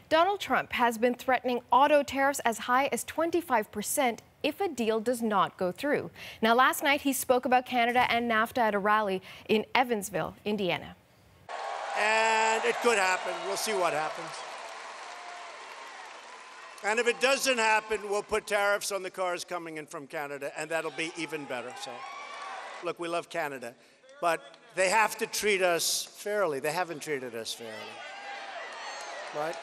Donald Trump has been threatening auto tariffs as high as 25% if a deal does not go through. Now, last night he spoke about Canada and NAFTA at a rally in Evansville, Indiana. And it could happen. We'll see what happens. And if it doesn't happen, we'll put tariffs on the cars coming in from Canada, and that'll be even better. So, look, we love Canada, but they have to treat us fairly. They haven't treated us fairly. Right?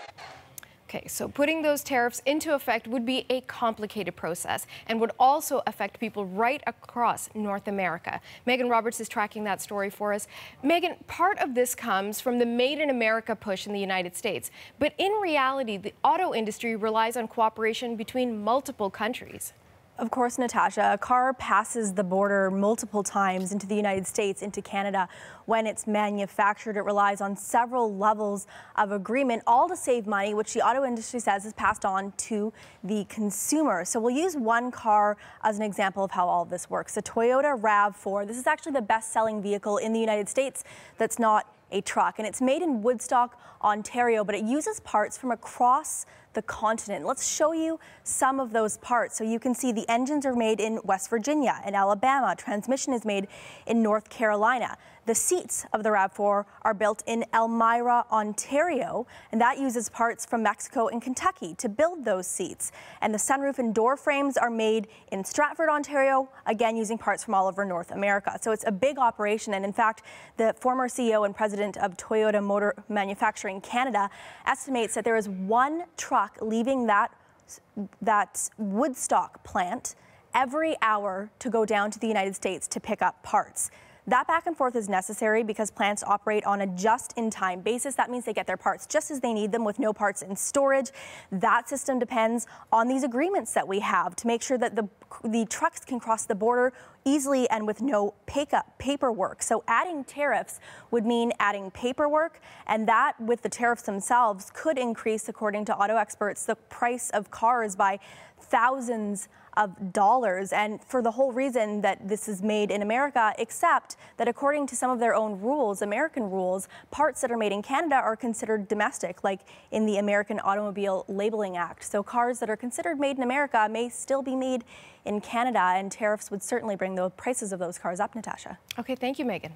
Okay, so putting those tariffs into effect would be a complicated process and would also affect people right across North America. Megan Roberts is tracking that story for us. Megan, part of this comes from the Made in America push in the United States. But in reality, the auto industry relies on cooperation between multiple countries. Of course, Natasha, a car passes the border multiple times into the United States, into Canada. When it's manufactured, it relies on several levels of agreement, all to save money, which the auto industry says is passed on to the consumer. So we'll use one car as an example of how all of this works. The Toyota RAV4. This is actually the best-selling vehicle in the United States that's not a truck, and it's made in Woodstock, Ontario, but it uses parts from across the continent. Let's show you some of those parts. So you can see the engines are made in West Virginia and Alabama. Transmission is made in North Carolina. The seats of the RAV4 are built in Elmira, Ontario, and that uses parts from Mexico and Kentucky to build those seats. And the sunroof and door frames are made in Stratford, Ontario, again using parts from all over North America. So it's a big operation, and in fact, the former CEO and president of Toyota Motor Manufacturing Canada estimates that there is one truck leaving that Woodstock plant every hour to go down to the United States to pick up parts. That back and forth is necessary because plants operate on a just-in-time basis. That means they get their parts just as they need them with no parts in storage. That system depends on these agreements that we have to make sure that the trucks can cross the border easily and with no paperwork. So adding tariffs would mean adding paperwork, and that with the tariffs themselves could increase, according to auto experts, the price of cars by thousands of dollars, and for the whole reason that this is made in America, except that according to some of their own rules, American rules, parts that are made in Canada are considered domestic, like in the American Automobile Labeling Act. So cars that are considered made in America may still be made in Canada, and tariffs would certainly bring the prices of those cars up, Natasha. Okay, thank you, Megan.